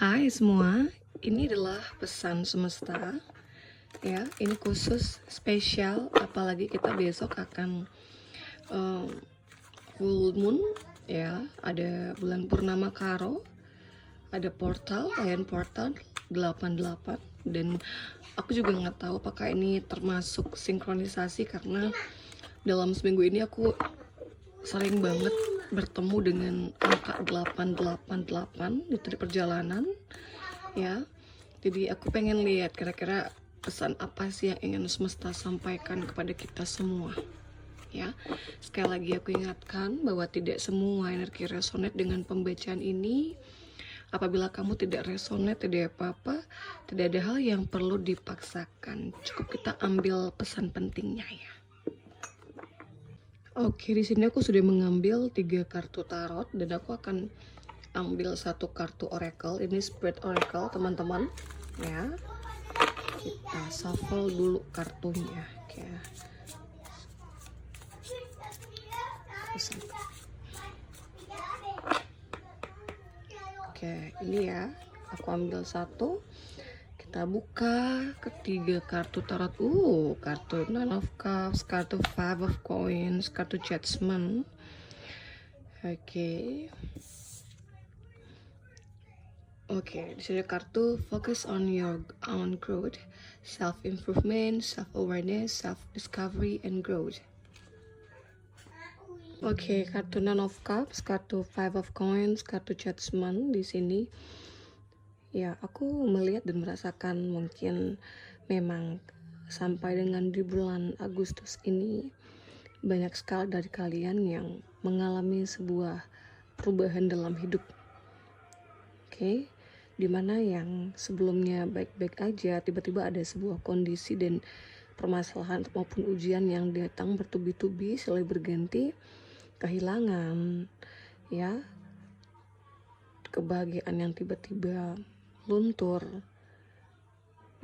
Hai semua, ini adalah pesan semesta ya. Ini khusus spesial, apalagi kita besok akan um, full moon ya. Ada bulan purnama Karo, ada portal, layan portal 88, dan aku juga nggak tahu apakah ini termasuk sinkronisasi karena dalam seminggu ini aku sering banget bertemu dengan angka 888 di perjalanan ya. Jadi aku pengen lihat kira-kira pesan apa sih yang ingin semesta sampaikan kepada kita semua ya. Sekali lagi aku ingatkan bahwa tidak semua energi resonate dengan pembacaan ini. Apabila kamu tidak resonate, tidak apa-apa, tidak ada hal yang perlu dipaksakan, cukup kita ambil pesan pentingnya ya. Oke, di sini aku sudah mengambil 3 kartu tarot dan aku akan ambil 1 kartu oracle. Ini spirit oracle teman-teman ya. Kita shuffle dulu kartunya. Oke, ini ya, aku ambil 1. Kita buka ketiga kartu tarot. Kartu Nine of Cups, kartu Five of Coins, kartu Judgment. Oke, di sini kartu focus on your own growth, self-improvement, self-awareness, self-discovery, and growth. Oke, kartu Nine of Cups, kartu Five of Coins, kartu Judgment di sini. Ya, aku melihat dan merasakan mungkin memang sampai dengan di bulan Agustus ini banyak sekali dari kalian yang mengalami sebuah perubahan dalam hidup. Oke, dimana yang sebelumnya baik-baik aja, tiba-tiba ada sebuah kondisi dan permasalahan maupun ujian yang datang bertubi-tubi, silih berganti, kehilangan, ya, kebahagiaan yang tiba-tiba luntur,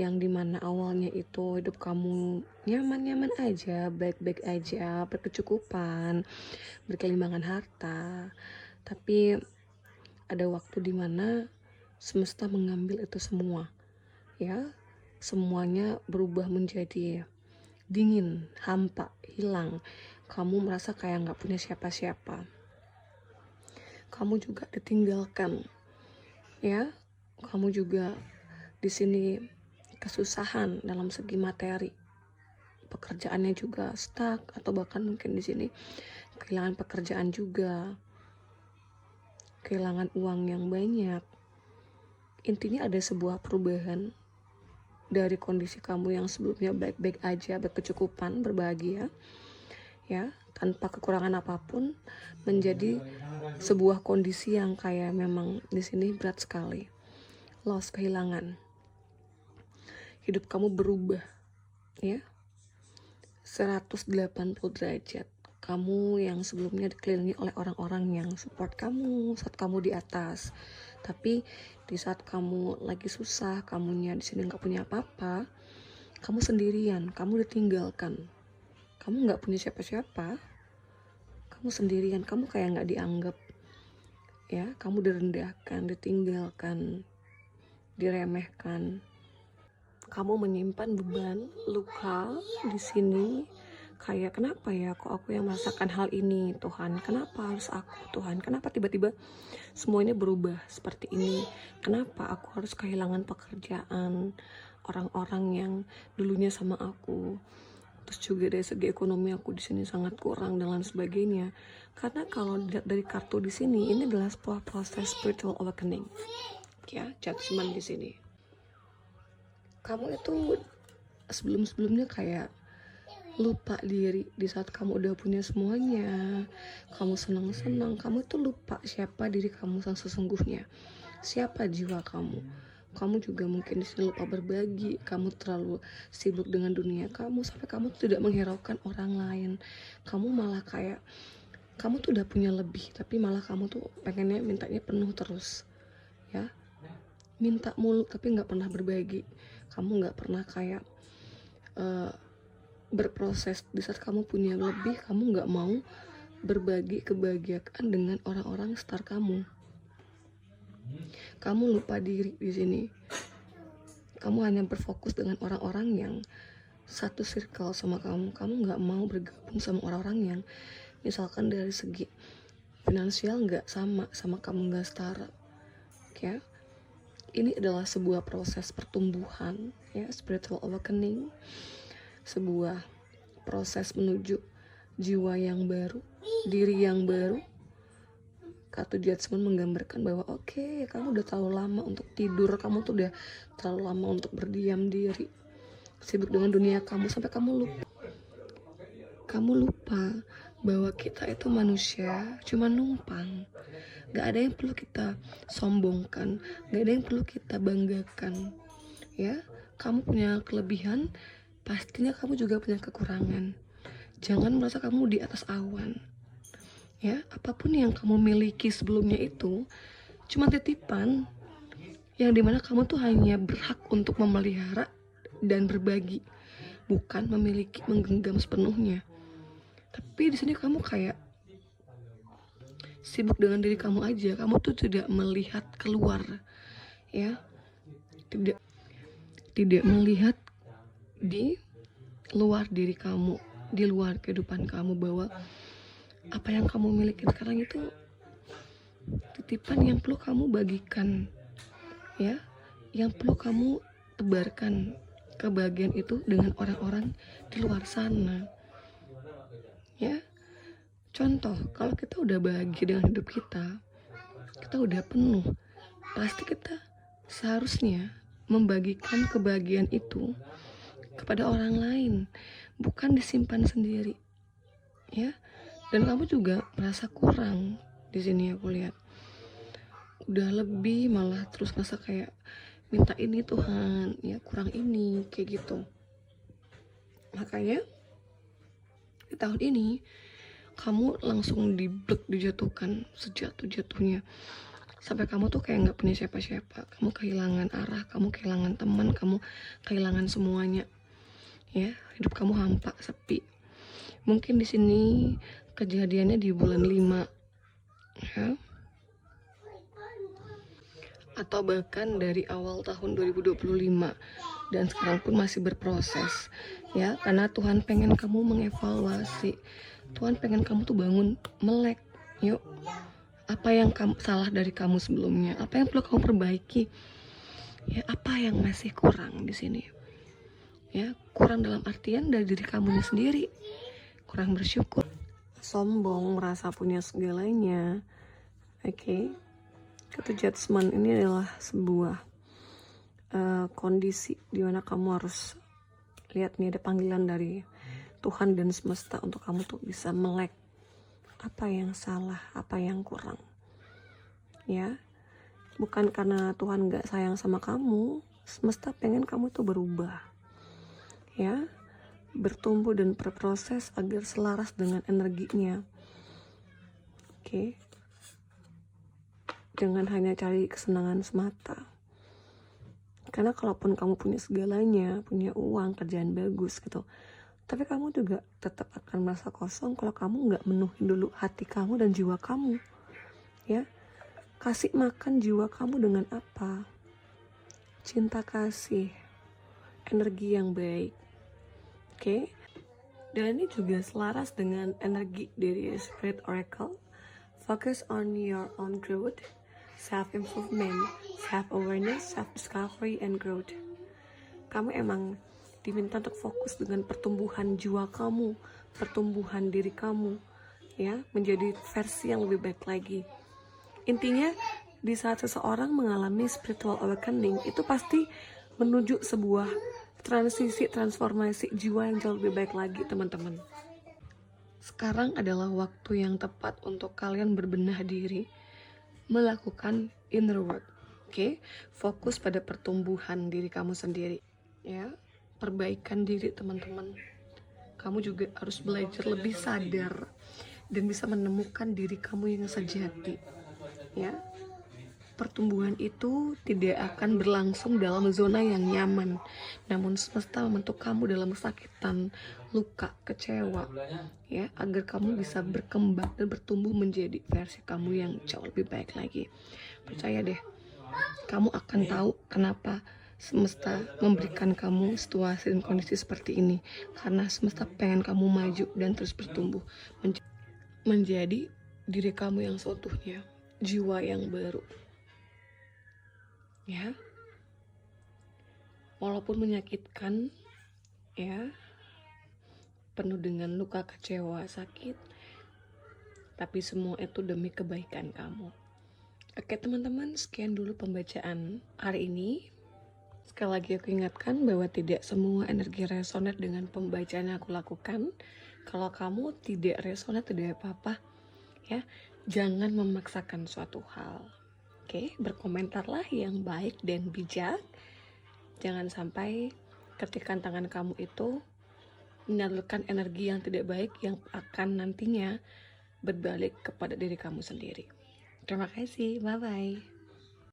yang dimana awalnya itu hidup kamu nyaman-nyaman aja, baik-baik aja, berkecukupan, berkelimbangan harta, tapi ada waktu dimana semesta mengambil itu semua ya, semuanya berubah menjadi dingin, hampa, hilang. Kamu merasa kayak nggak punya siapa-siapa, kamu juga ditinggalkan ya. Kamu juga di sini kesusahan dalam segi materi, pekerjaannya juga stuck, atau bahkan mungkin di sini kehilangan pekerjaan juga, kehilangan uang yang banyak. Intinya ada sebuah perubahan dari kondisi kamu yang sebelumnya baik-baik aja, berkecukupan, berbahagia ya, tanpa kekurangan apapun, menjadi sebuah kondisi yang kayak memang di sini berat sekali. Loss, kehilangan. Hidup kamu berubah ya, 180 derajat. Kamu yang sebelumnya dikelilingi oleh orang-orang yang support kamu saat kamu di atas, tapi di saat kamu lagi susah, kamunya di sini nggak punya apa-apa, kamu sendirian, kamu ditinggalkan, kamu nggak punya siapa-siapa, kamu sendirian, kamu kayak nggak dianggap ya, kamu direndahkan, ditinggalkan, diremehkan. Kamu menyimpan beban, luka di sini. Kayak kenapa ya kok aku yang merasakan hal ini, Tuhan? Kenapa harus aku, Tuhan? Kenapa tiba-tiba semuanya berubah seperti ini? Kenapa aku harus kehilangan pekerjaan, orang-orang yang dulunya sama aku? Terus juga dari segi ekonomi aku di sini sangat kurang dan lain sebagainya. Karena kalau dilihat dari kartu di sini, ini adalah sebuah proses spiritual awakening. Ya, judgment di sini. Kamu itu sebelum-sebelumnya kayak lupa diri di saat kamu udah punya semuanya, kamu senang-senang, kamu tuh lupa siapa diri kamu yang sesungguhnya, siapa jiwa kamu. Kamu juga mungkin di sini lupa berbagi, kamu terlalu sibuk dengan dunia kamu sampai kamu tuh tidak menghiraukan orang lain. Kamu malah kayak kamu tuh udah punya lebih, tapi malah kamu tuh pengennya mintanya penuh terus ya, minta mulu tapi nggak pernah berbagi. Kamu nggak pernah kayak berproses. Di saat kamu punya lebih, kamu nggak mau berbagi kebahagiaan dengan orang-orang sekitar kamu. Kamu lupa diri di sini. Kamu hanya berfokus dengan orang-orang yang satu circle sama kamu. Kamu nggak mau bergabung sama orang-orang yang misalkan dari segi finansial nggak sama kamu, nggak setara. Ya, ini adalah sebuah proses pertumbuhan, ya, spiritual awakening, sebuah proses menuju jiwa yang baru, diri yang baru. Kartu Judgment menggambarkan bahwa oke, kamu udah terlalu lama untuk tidur, kamu tuh udah terlalu lama untuk berdiam diri, sibuk dengan dunia kamu sampai kamu lupa bahwa kita itu manusia, cuma numpang. Gak ada yang perlu kita sombongkan, gak ada yang perlu kita banggakan. Ya, kamu punya kelebihan, pastinya kamu juga punya kekurangan. Jangan merasa kamu di atas awan. Ya, apapun yang kamu miliki sebelumnya itu cuma titipan, yang dimana kamu tuh hanya berhak untuk memelihara dan berbagi, bukan memiliki, menggenggam sepenuhnya. Tapi di sini kamu kayak sibuk dengan diri kamu aja, kamu tuh tidak melihat keluar, ya, tidak melihat di luar diri kamu, di luar kehidupan kamu, bahwa apa yang kamu miliki sekarang itu titipan yang perlu kamu bagikan, ya, yang perlu kamu tebarkan kebahagiaan itu dengan orang-orang di luar sana. Ya, contoh, kalau kita udah bahagia dengan hidup kita udah penuh, pasti kita seharusnya membagikan kebahagiaan itu kepada orang lain, bukan disimpan sendiri, ya. Dan kamu juga merasa kurang di sini, aku lihat udah lebih malah terus ngerasa kayak minta ini Tuhan, ya kurang ini, kayak gitu. Makanya di tahun ini kamu langsung dijatuhkan sejatuh-jatuhnya, sampai kamu tuh kayak nggak punya siapa-siapa, kamu kehilangan arah, kamu kehilangan teman, kamu kehilangan semuanya, ya, hidup kamu hampa, sepi. Mungkin di sini kejadiannya di bulan 5, ya, atau bahkan dari awal tahun 2025, dan sekarang pun masih berproses, ya, karena Tuhan pengen kamu mengevaluasi, Tuhan pengen kamu tuh bangun, melek. Yuk, apa yang salah dari kamu sebelumnya, apa yang perlu kamu perbaiki, ya, apa yang masih kurang di sini, ya, kurang dalam artian dari diri kamu sendiri, kurang bersyukur, sombong, merasa punya segalanya. Oke. Kartu Judgment ini adalah sebuah kondisi di mana kamu harus lihat nih, ada panggilan dari Tuhan dan semesta untuk kamu tuh bisa melek apa yang salah, apa yang kurang, ya. Bukan karena Tuhan gak sayang sama kamu, semesta pengen kamu tuh berubah, ya, bertumbuh dan berproses agar selaras dengan energinya. Oke. Jangan hanya cari kesenangan semata. Karena kalaupun kamu punya segalanya, punya uang, kerjaan bagus gitu, tapi kamu juga tetap akan merasa kosong kalau kamu nggak menuhin dulu hati kamu dan jiwa kamu, ya. Kasih makan jiwa kamu dengan apa? Cinta kasih, energi yang baik, oke? Dan ini juga selaras dengan energi dari Spirit Oracle. Focus on your own growth, self-improvement, self-awareness, self-discovery, and growth. Kamu emang diminta untuk fokus dengan pertumbuhan jiwa kamu, pertumbuhan diri kamu, ya, menjadi versi yang lebih baik lagi. Intinya, di saat seseorang mengalami spiritual awakening, itu pasti menuju sebuah transformasi jiwa yang jauh lebih baik lagi, teman-teman. Sekarang adalah waktu yang tepat untuk kalian berbenah diri, melakukan inner work, oke? Fokus pada pertumbuhan diri kamu sendiri, ya, perbaikan diri, teman-teman. Kamu juga harus belajar lebih sadar dan bisa menemukan diri kamu yang sejati, ya. Pertumbuhan itu tidak akan berlangsung dalam zona yang nyaman, namun semesta membentuk kamu dalam kesakitan, luka, kecewa, ya, agar kamu bisa berkembang dan bertumbuh menjadi versi kamu yang jauh lebih baik lagi. Percaya deh, kamu akan tahu kenapa semesta memberikan kamu situasi dan kondisi seperti ini. Karena semesta pengen kamu maju dan terus bertumbuh menjadi diri kamu yang seutuhnya, jiwa yang baru. Ya, walaupun menyakitkan, ya, penuh dengan luka, kecewa, sakit, tapi semua itu demi kebaikan kamu. Oke teman-teman, sekian dulu pembacaan hari ini. Sekali lagi aku ingatkan bahwa tidak semua energi resonate dengan pembacaan yang aku lakukan. Kalau kamu tidak resonate, tidak apa-apa ya. Jangan memaksakan suatu hal. Oke, berkomentarlah yang baik dan bijak. Jangan sampai ketikan tangan kamu itu menyalurkan energi yang tidak baik yang akan nantinya berbalik kepada diri kamu sendiri. Terima kasih, bye-bye.